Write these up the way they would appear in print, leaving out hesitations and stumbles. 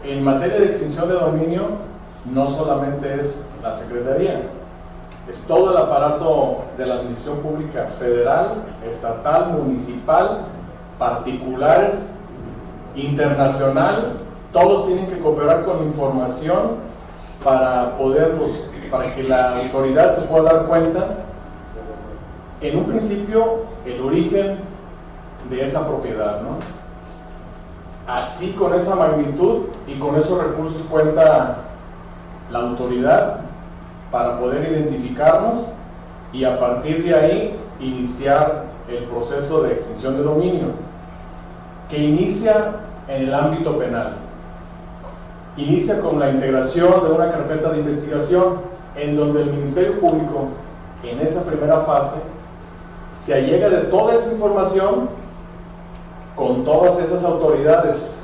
en materia de extinción de dominio, no solamente es la Secretaría, es todo el aparato de la administración pública federal, estatal, municipal, particulares, internacional. Todos tienen que cooperar con información para que la autoridad se pueda dar cuenta, en un principio, el origen de esa propiedad, ¿no? Así, con esa magnitud y con esos recursos cuenta la autoridad para poder identificarnos y a partir de ahí iniciar el proceso de extinción de dominio, que inicia en el ámbito penal. Inicia con la integración de una carpeta de investigación en donde el Ministerio Público, en esa primera fase, se allega de toda esa información con todas esas autoridades.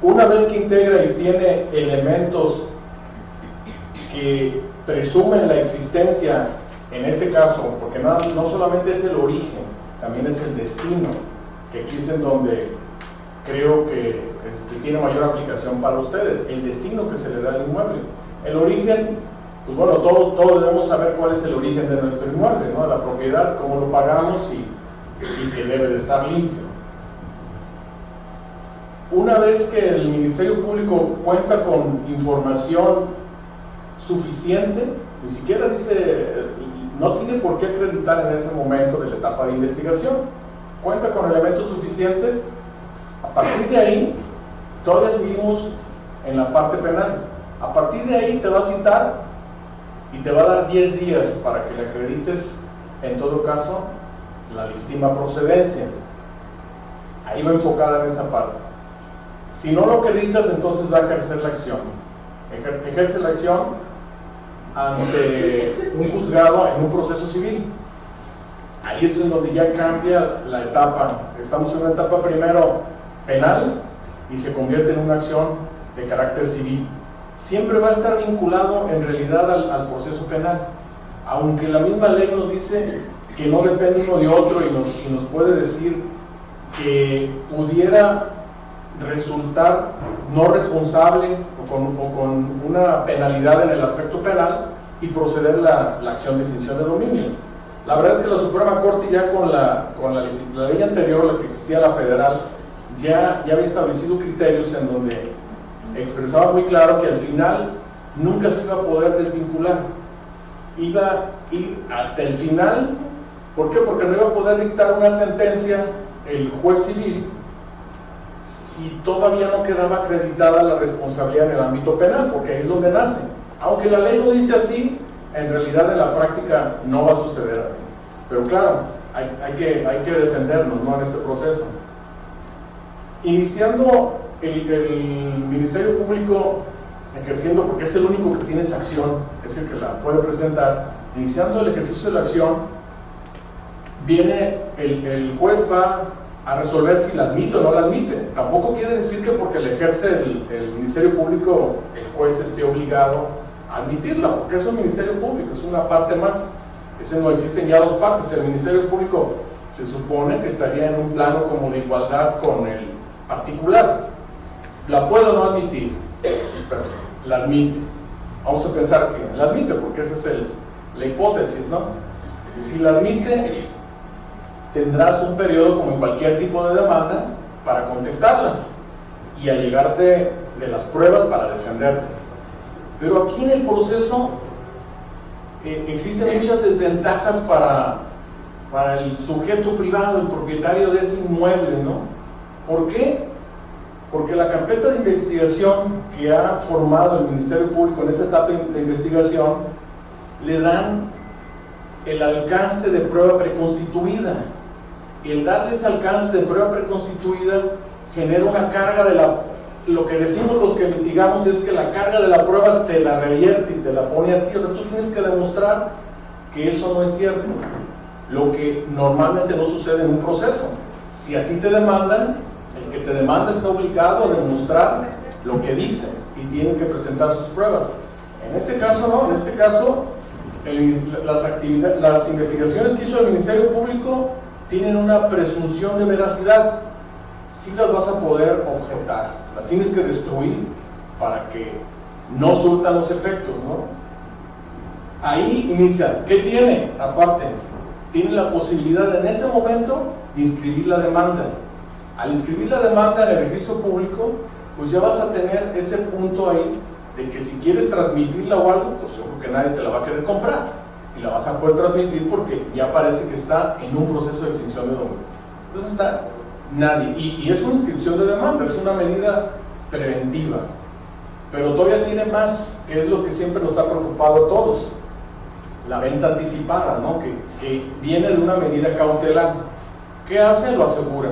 Una vez que integra y tiene elementos que presumen la existencia, en este caso, porque no solamente es el origen, también es el destino, que aquí es en donde creo que tiene mayor aplicación para ustedes, el destino que se le da al inmueble. El origen, pues bueno, todos debemos saber cuál es el origen de nuestro inmueble, ¿no? La propiedad, cómo lo pagamos y que debe de estar limpio. Una vez que el Ministerio Público cuenta con información suficiente, ni siquiera no tiene por qué acreditar en ese momento de la etapa de investigación, cuenta con elementos suficientes, a partir de ahí todavía seguimos en la parte penal. A partir de ahí te va a citar y te va a dar 10 días para que le acredites, en todo caso, la legítima procedencia. Ahí va enfocada en esa parte. Si no lo acreditas, entonces va a ejercer la acción. Ejerce la acción ante un juzgado en un proceso civil. Ahí es donde ya cambia la etapa. Estamos en una etapa primero penal y se convierte en una acción de carácter civil. Siempre va a estar vinculado en realidad al proceso penal, aunque la misma ley nos dice que no depende uno de otro y nos puede decir que pudiera resultar no responsable o con una penalidad en el aspecto penal y proceder la acción de extinción de dominio. La verdad es que la Suprema Corte ya con la ley anterior, la que existía, la federal, ya había establecido criterios en donde expresaba muy claro que al final nunca se iba a poder desvincular, iba a ir hasta el final. ¿Por qué? Porque no iba a poder dictar una sentencia el juez civil si todavía no quedaba acreditada la responsabilidad en el ámbito penal, porque ahí es donde nace. Aunque la ley lo dice así, en realidad en la práctica no va a suceder así. Pero claro, hay que defendernos, ¿no?, en este proceso. Iniciando el Ministerio Público, ejerciendo, porque es el único que tiene esa acción, es el que la puede presentar, iniciando el ejercicio de la acción, viene el juez va a resolver si la admite o no la admite. Tampoco quiere decir que porque la ejerce el Ministerio Público, el juez esté obligado a admitirla, porque es un Ministerio Público, es una parte más. No existen ya dos partes. El Ministerio Público se supone que estaría en un plano como de igualdad con el particular. La puede o no admitir, pero la admite. Vamos a pensar que la admite, porque esa es la hipótesis, ¿no? Si la admite, tendrás un periodo, como en cualquier tipo de demanda, para contestarla y allegarte de las pruebas para defenderte. Pero aquí en el proceso existen muchas desventajas para el sujeto privado, el propietario de ese inmueble, ¿no? ¿Por qué? Porque la carpeta de investigación que ha formado el Ministerio Público en esa etapa de investigación le dan el alcance de prueba preconstituida. Y el darle ese alcance de prueba preconstituida genera una carga lo que decimos los que litigamos es que la carga de la prueba te la revierte y te la pone a ti. Tú tienes que demostrar que eso no es cierto, lo que normalmente no sucede en un proceso. Si a ti te demandan, el que te demanda está obligado a demostrar lo que dice y tiene que presentar sus pruebas. En este caso no, en este caso las investigaciones que hizo el Ministerio Público tienen una presunción de veracidad. sí las vas a poder objetar, las tienes que destruir para que no surtan los efectos, ¿no? Ahí inicia. ¿Qué tiene? Aparte, tiene la posibilidad en ese momento de inscribir la demanda. Al inscribir la demanda en el registro público, pues ya vas a tener ese punto ahí de que si quieres transmitirla o algo, pues yo creo que nadie te la va a querer comprar y la vas a poder transmitir porque ya parece que está en un proceso de extinción de dominio. Entonces está nadie, y es una inscripción de demanda, es una medida preventiva, pero todavía tiene más, que es lo que siempre nos ha preocupado a todos: la venta anticipada, ¿no? que viene de una medida cautelar. ¿Qué hace? Lo asegura.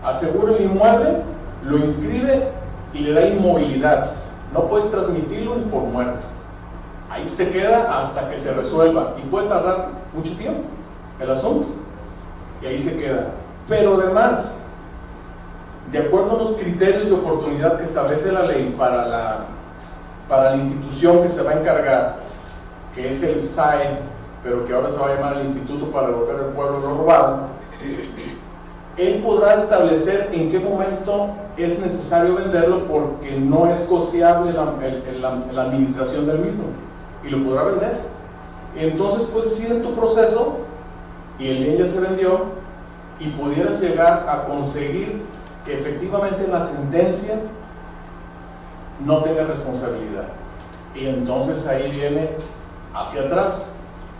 Asegura el inmueble, lo inscribe y le da inmovilidad. No puedes transmitirlo ni por muerto. Ahí se queda hasta que se resuelva, y puede tardar mucho tiempo el asunto, y ahí se queda. Pero además, de acuerdo a los criterios de oportunidad que establece la ley para la institución que se va a encargar, que es el SAE, pero que ahora se va a llamar el Instituto para Devolver al Pueblo lo Robado, él podrá establecer en qué momento es necesario venderlo porque no es costeable la administración del mismo, y lo podrá vender. Y entonces puedes ir en tu proceso y el bien ya se vendió y pudieras llegar a conseguir que efectivamente en la sentencia no tenga responsabilidad. Y entonces ahí viene hacia atrás: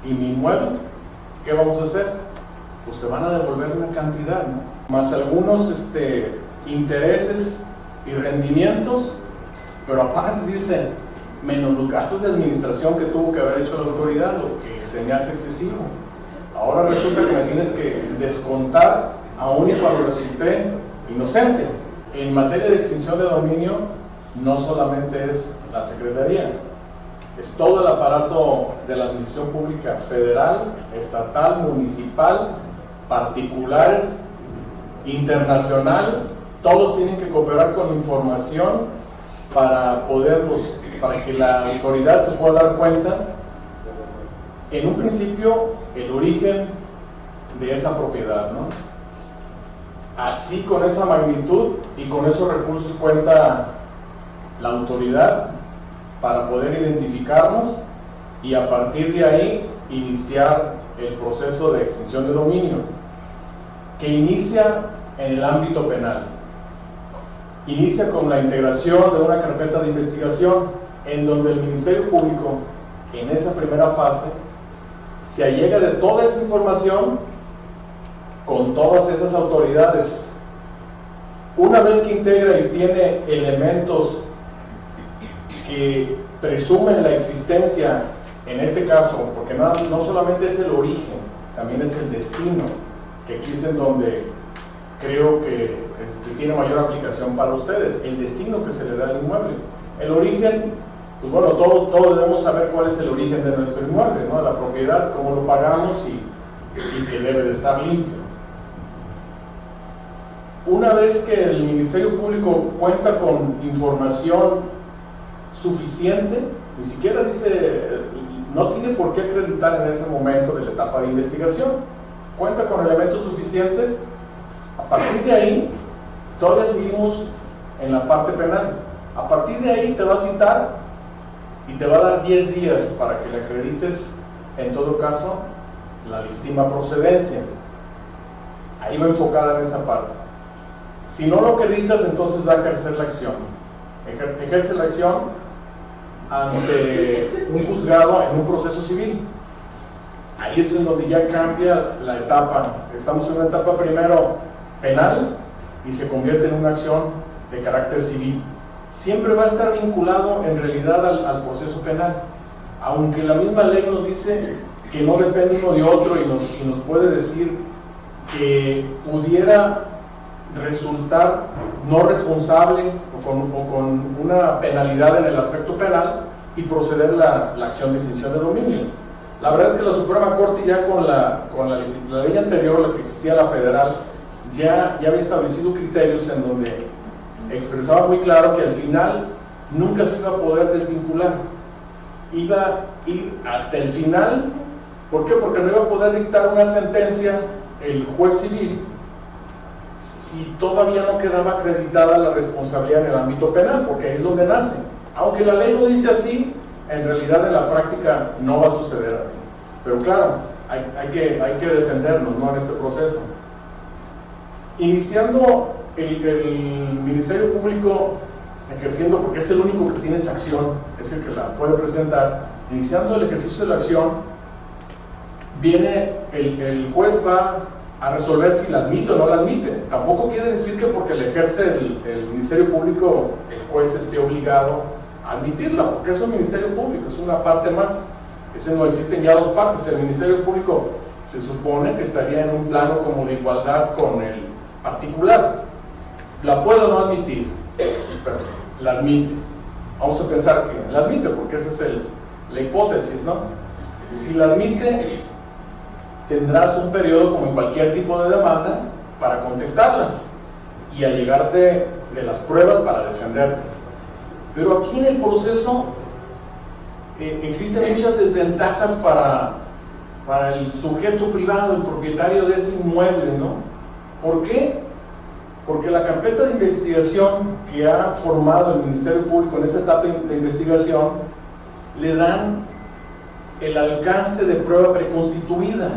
¿y mi inmueble? ¿Qué vamos a hacer? Pues te van a devolver una cantidad, ¿no? Más algunos intereses y rendimientos, pero aparte dice, menos los gastos de administración que tuvo que haber hecho la autoridad, lo que se me hace excesivo. Ahora resulta que me tienes que descontar aún y cuando resulté inocente. En materia de extinción de dominio, no solamente es la Secretaría, es todo el aparato de la administración pública federal, estatal, municipal, particulares, internacional. Todos tienen que cooperar con información para que la autoridad se pueda dar cuenta, en un principio, el origen de esa propiedad, ¿no? Así, con esa magnitud y con esos recursos cuenta la autoridad para poder identificarnos y a partir de ahí iniciar el proceso de extinción de dominio, que inicia en el ámbito penal. Inicia con la integración de una carpeta de investigación en donde el Ministerio Público, en esa primera fase, se allega de toda esa información con todas esas autoridades. Una vez que integra y tiene elementos que presumen la existencia, en este caso, porque no solamente es el origen, también es el destino, que aquí es en donde creo que tiene mayor aplicación para ustedes, el destino que se le da al inmueble. El origen, pues bueno, todos debemos saber cuál es el origen de nuestro inmueble, ¿no? La propiedad, cómo lo pagamos y que debe de estar limpio. Una vez que el Ministerio Público cuenta con información suficiente, ni siquiera dice, no tiene por qué acreditar en ese momento de la etapa de investigación, cuenta con elementos suficientes, a partir de ahí todavía seguimos en la parte penal. A partir de ahí te va a citar y te va a dar 10 días para que le acredites, en todo caso, la legítima procedencia. Ahí va enfocada en esa parte. Si no lo acreditas, entonces va a ejercer la acción. Ejerce la acción ante un juzgado en un proceso civil. Ahí es en donde ya cambia la etapa. Estamos en una etapa primero penal y se convierte en una acción de carácter civil. Siempre va a estar vinculado en realidad al proceso penal, aunque la misma ley nos dice que no depende uno de otro y nos puede decir que pudiera resultar no responsable o con una penalidad en el aspecto penal y proceder la acción de extinción de dominio. La verdad es que la Suprema Corte ya con la ley anterior, la que existía, la federal, ya había establecido criterios en donde expresaba muy claro que al final nunca se iba a poder desvincular, iba a ir hasta el final. ¿Por qué? Porque no iba a poder dictar una sentencia el juez civil si todavía no quedaba acreditada la responsabilidad en el ámbito penal, porque ahí es donde nace. Aunque la ley lo dice así, en realidad en la práctica no va a suceder así. Pero claro, hay que defendernos, ¿no?, en este proceso. Iniciando el Ministerio Público, ejerciendo, porque es el único que tiene esa acción, es el que la puede presentar, iniciando el ejercicio de la acción, viene, el juez va a resolver si la admite o no la admite. Tampoco quiere decir que porque le ejerce el Ministerio Público, el juez esté obligado a admitirla, porque es un Ministerio Público, es una parte más. Ese no existen ya dos partes. El Ministerio Público se supone que estaría en un plano como de igualdad con el particular. La puedo o no admitir, pero la admite. Vamos a pensar que la admite, porque esa es la hipótesis, ¿no? Si la admite, tendrás un periodo, como en cualquier tipo de demanda, para contestarla y allegarte de las pruebas para defenderte. Pero aquí en el proceso existen muchas desventajas para el sujeto privado, el propietario de ese inmueble, ¿no? ¿Por qué? Porque la carpeta de investigación que ha formado el Ministerio Público en esa etapa de investigación le dan el alcance de prueba preconstituida.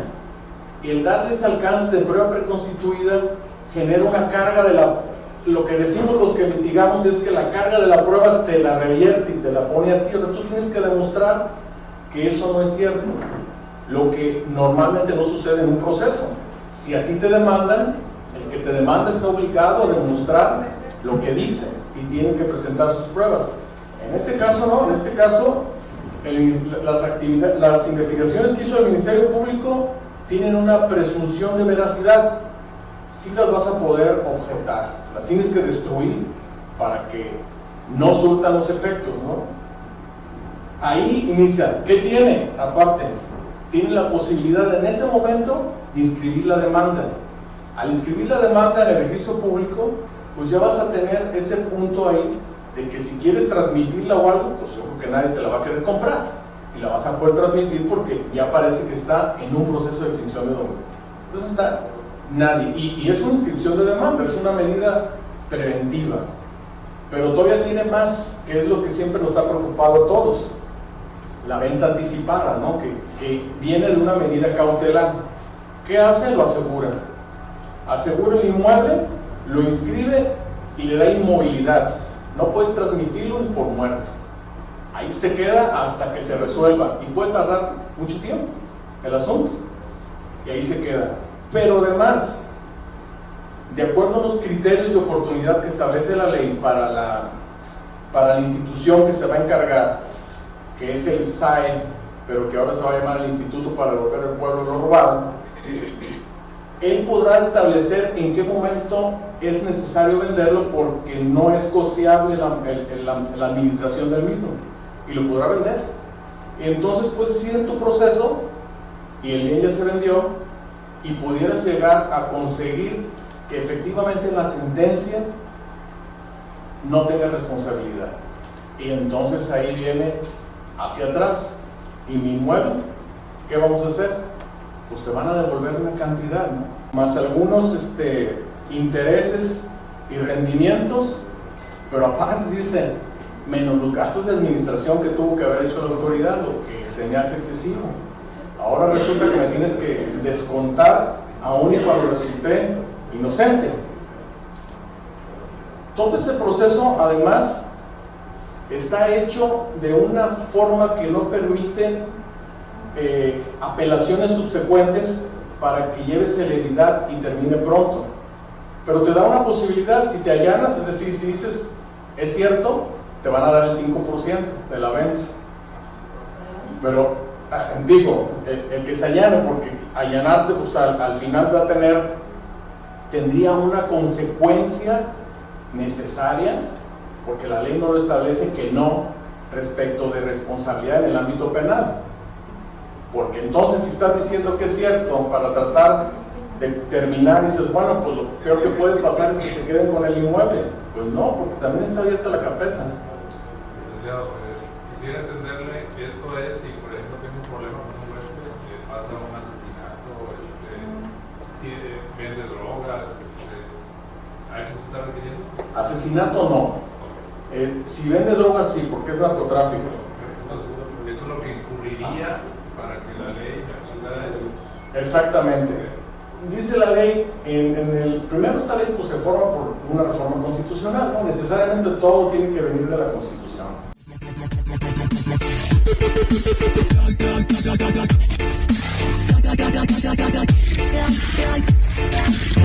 Y el darles alcance de prueba preconstituida genera una carga de lo que decimos los que litigamos es que la carga de la prueba te la revierte y te la pone a ti. O sea, tú tienes que demostrar que eso no es cierto, lo que normalmente no sucede en un proceso. Si a ti te demandan, el que te demanda está obligado a demostrar lo que dice y tiene que presentar sus pruebas. En este caso no, en este caso las investigaciones que hizo el Ministerio Público tienen una presunción de veracidad. Sí las vas a poder objetar, las tienes que destruir para que no surtan los efectos, ¿no? Ahí inicia. ¿Qué tiene? Aparte, tiene la posibilidad en ese momento de inscribir la demanda. Al inscribir la demanda en el registro público, pues ya vas a tener ese punto ahí de que si quieres transmitirla o algo, pues yo creo que nadie te la va a querer comprar y la vas a poder transmitir porque ya parece que está en un proceso de extinción de dominio. Entonces está nadie, y es una inscripción de demanda, es una medida preventiva, pero todavía tiene más, que es lo que siempre nos ha preocupado a todos: la venta anticipada, ¿no? que viene de una medida cautelar. ¿Qué hace? Lo asegura el inmueble, lo inscribe y le da inmovilidad. No puedes transmitirlo ni por muerte. Ahí se queda hasta que se resuelva, y puede tardar mucho tiempo el asunto, y ahí se queda. Pero además, de acuerdo a los criterios de oportunidad que establece la ley para la institución que se va a encargar, que es el SAE, pero que ahora se va a llamar el Instituto para Devolver al Pueblo lo Robado, él podrá establecer en qué momento es necesario venderlo porque no es costeable la administración del mismo, y lo podrá vender. Y entonces puedes ir en tu proceso y el bien ya se vendió, y pudieras llegar a conseguir que efectivamente la sentencia no tenga responsabilidad. Y entonces ahí viene hacia atrás. ¿Y mi inmueble? ¿Qué vamos a hacer? Pues te van a devolver una cantidad, ¿no? Más algunos intereses y rendimientos, pero aparte dice, menos los gastos de administración que tuvo que haber hecho la autoridad, lo que se me hace excesivo. Ahora resulta que me tienes que descontar aún y cuando resulté inocente. Todo ese proceso, además, está hecho de una forma que no permite apelaciones subsecuentes para que lleve celeridad y termine pronto. Pero te da una posibilidad, si te allanas, es decir, si dices, es cierto, te van a dar el 5% de la venta. Pero digo, el que se allane, porque allanarte, pues al final va a tendría una consecuencia necesaria, porque la ley no lo establece, que no respecto de responsabilidad en el ámbito penal. Porque entonces, si estás diciendo que es cierto para tratar de terminar, dices, bueno, pues lo peor que puede pasar es que se queden con el inmueble. Pues no, porque también está abierta la carpeta. Licenciado, quisiera entenderle, esto es si por ejemplo tengo un problema con un huésped que pasa un asesinato, vende drogas, ¿A eso se está refiriendo? Asesinato no. Si vende drogas sí, porque es narcotráfico. Entonces, eso es lo que incurriría para que la ley ayudara a eso. Exactamente. Dice la ley, primero esta ley pues, se forma por una reforma constitucional, ¿no? Necesariamente todo tiene que venir de la Constitución.